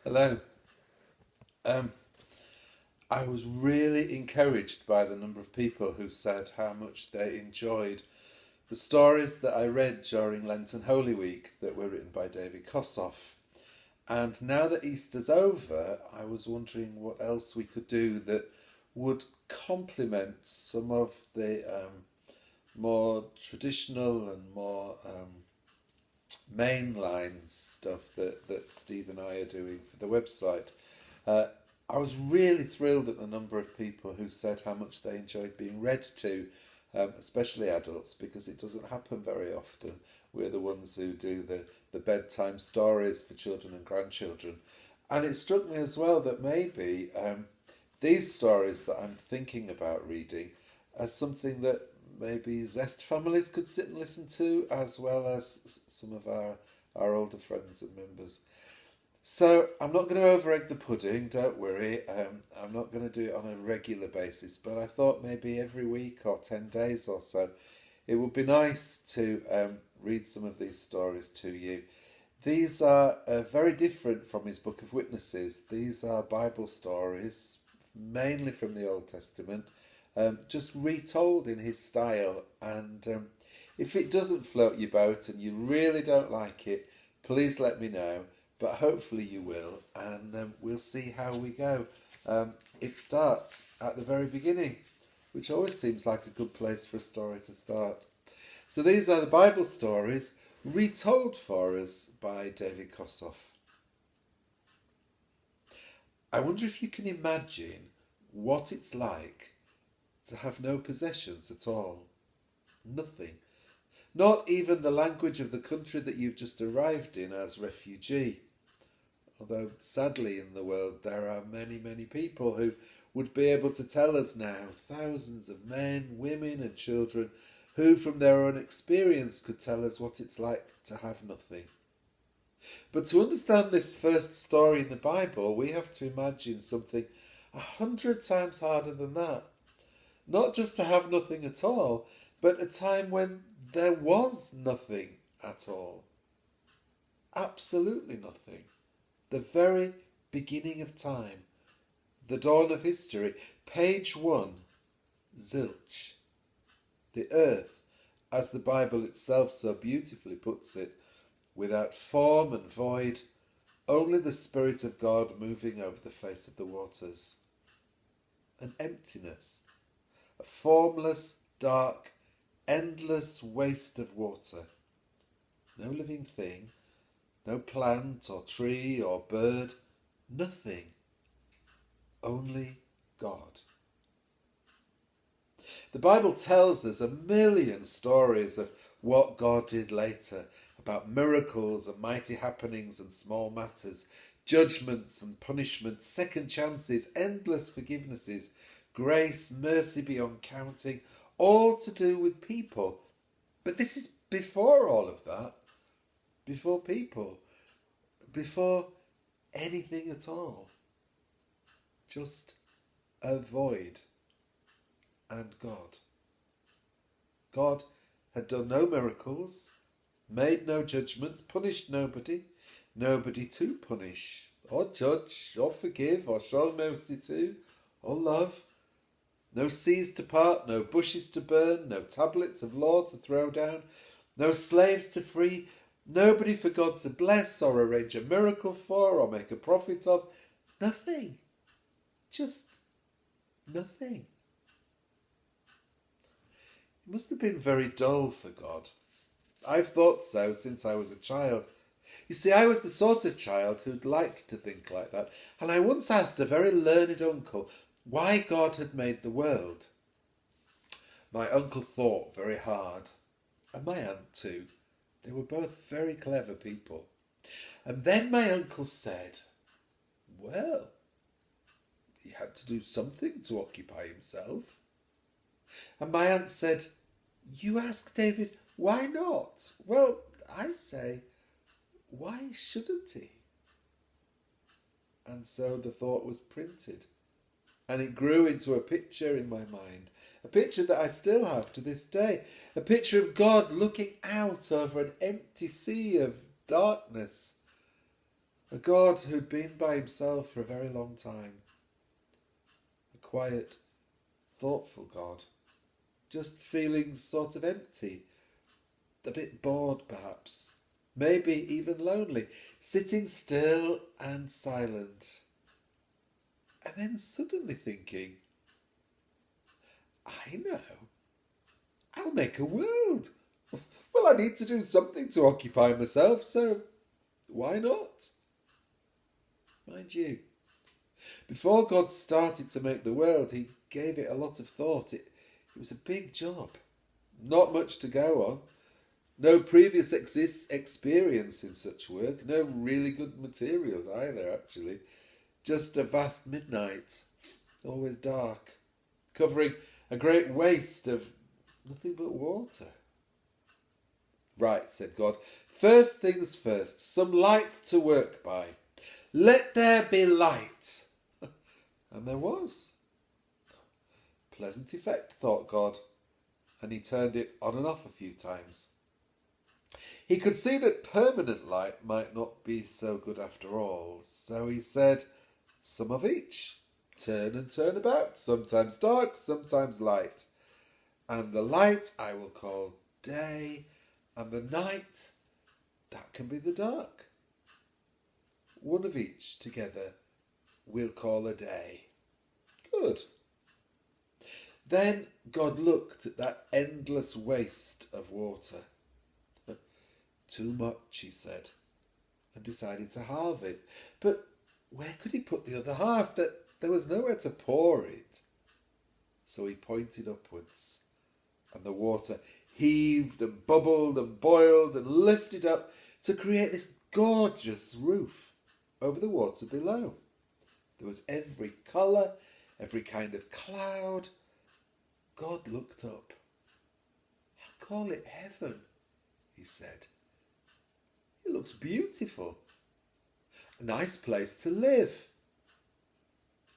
Hello. Um, I was really encouraged by the number of people who said how much they enjoyed the stories that I read during Lent and Holy Week that were written by David Kossoff. And now that Easter's over, I was wondering what else we could do that would complement some of the more traditional and more mainline stuff that Steve and I are doing for the website. Uh, I was really thrilled at the number of people who said how much they enjoyed being read to, especially adults, because it doesn't happen very often. We're the ones who do the bedtime stories for children and grandchildren. And it struck me as well that maybe these stories that I'm thinking about reading are something that maybe Zest families could sit and listen to, as well as some of our older friends and members. So I'm not going to over-egg the pudding, don't worry. I'm not going to do it on a regular basis, but I thought maybe every week or 10 days or so, it would be nice to read some of these stories to you. These are very different from his Book of Witnesses. These are Bible stories, mainly from the Old Testament, just retold in his style. And if it doesn't float your boat and you really don't like it, please let me know. But hopefully you will, and we'll see how we go. It starts at the very beginning, which always seems like a good place for a story to start. So these are the Bible stories retold for us by David Kossoff. I wonder if you can imagine what it's like to have no possessions at all. Nothing. Not even the language of the country that you've just arrived in as refugee. Although sadly in the world there are many, many people who would be able to tell us now, thousands of men, women and children who from their own experience could tell us what it's like to have nothing. But to understand this first story in the Bible, we have to imagine something 100 times harder than that. Not just to have nothing at all, but a time when there was nothing at all. Absolutely nothing. The very beginning of time. The dawn of history. Page 1. Zilch. The earth, as the Bible itself so beautifully puts it, without form and void, only the Spirit of God moving over the face of the waters. An emptiness. A formless, dark, endless waste of water. No living thing, no plant or tree or bird, nothing. Only God. The Bible tells us a million stories of what God did later, about miracles and mighty happenings and small matters, judgments and punishments, second chances, endless forgivenesses, grace, mercy beyond counting, all to do with people. But this is before all of that, before people, before anything at all. Just a void and God. God had done no miracles, made no judgments, punished nobody, nobody to punish, or judge, or forgive, or show mercy to, or love. No seas to part, no bushes to burn, no tablets of law to throw down, no slaves to free, nobody for God to bless or arrange a miracle for or make a profit of. Nothing. Just nothing. It must have been very dull for God. I've thought so since I was a child. You see, I was the sort of child who'd liked to think like that, and I once asked a very learned uncle why God had made the world. My uncle thought very hard, and my aunt too. They were both very clever people. And then my uncle said, well, he had to do something to occupy himself. And my aunt said, you ask David, why not? Well, I say, why shouldn't he? And so the thought was printed. And it grew into a picture in my mind. A picture that I still have to this day. A picture of God looking out over an empty sea of darkness. A God who'd been by himself for a very long time. A quiet, thoughtful God, just feeling sort of empty, a bit bored perhaps, maybe even lonely, sitting still and silent. And then suddenly thinking, I know, I'll make a world. Well, I need to do something to occupy myself, so why not? Mind you, before God started to make the world, he gave it a lot of thought. It was a big job. Not much to go on. No previous experience in such work. No really good materials either, actually. Just a vast midnight, always dark, covering a great waste of nothing but water. Right, said God. First things first, some light to work by. Let there be light. And there was. Pleasant effect, thought God, and he turned it on and off a few times. He could see that permanent light might not be so good after all, so he said, some of each. Turn and turn about, sometimes dark, sometimes light. And the light I will call day, and the night, that can be the dark. One of each together we'll call a day. Good. Then God looked at that endless waste of water. Too much, he said, and decided to halve it. But where could he put the other half? There was nowhere to pour it. So he pointed upwards, and the water heaved and bubbled and boiled and lifted up to create this gorgeous roof over the water below. There was every colour, every kind of cloud. God looked up. I'll call it heaven, he said. It looks beautiful. A nice place to live.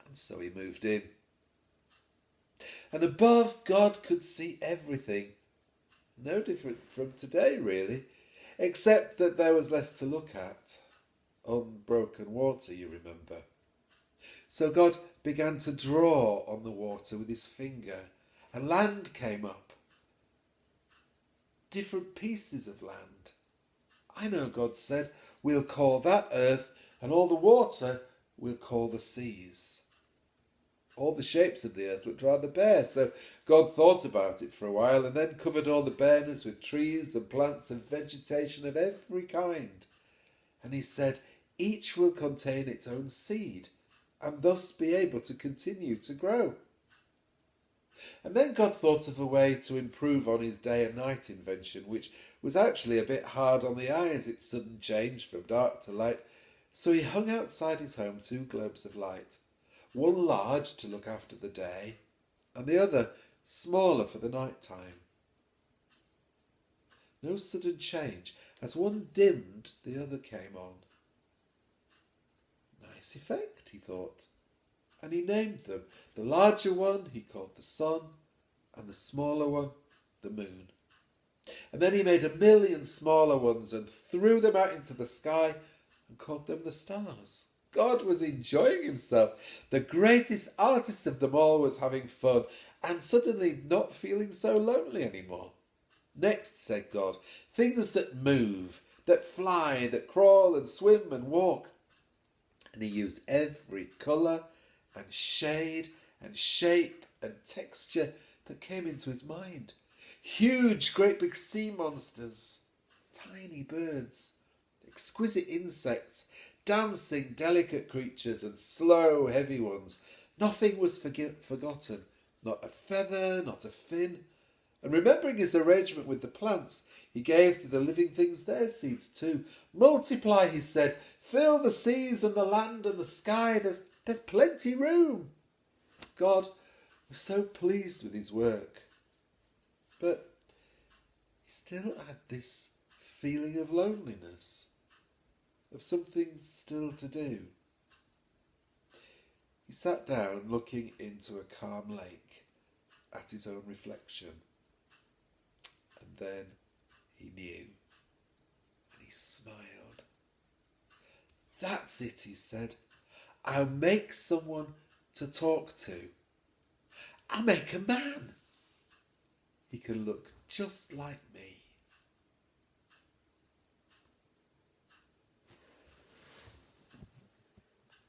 And so he moved in. And above, God could see everything. No different from today, really, except that there was less to look at. Unbroken water, you remember. So God began to draw on the water with his finger, and land came up. Different pieces of land. I know, God said, we'll call that earth, and all the water we'll call the seas. All the shapes of the earth looked rather bare, so God thought about it for a while and then covered all the bareness with trees and plants and vegetation of every kind. And he said, each will contain its own seed and thus be able to continue to grow. And then God thought of a way to improve on his day and night invention, which was actually a bit hard on the eyes, its sudden change from dark to light. So he hung outside his home 2 globes of light, one large to look after the day, and the other smaller for the night time. No sudden change. As one dimmed, the other came on. Nice effect, he thought, and he named them. The larger one he called the sun, and the smaller one the moon. And then he made 1,000,000 smaller ones and threw them out into the sky and called them the stars. God was enjoying himself. The greatest artist of them all was having fun and suddenly not feeling so lonely anymore. Next, said God, things that move, that fly, that crawl and swim and walk. And he used every colour and shade and shape and texture that came into his mind. Huge, great big sea monsters, tiny birds, exquisite insects, dancing, delicate creatures and slow, heavy ones. Nothing was forgotten, not a feather, not a fin. And remembering his arrangement with the plants, he gave to the living things their seeds too. Multiply, he said, fill the seas and the land and the sky. There's plenty room. God was so pleased with his work. But he still had this feeling of loneliness, of something still to do. He sat down looking into a calm lake at his own reflection. And then he knew, and he smiled. That's it, he said. I'll make someone to talk to. I'll make a man. He can look just like me.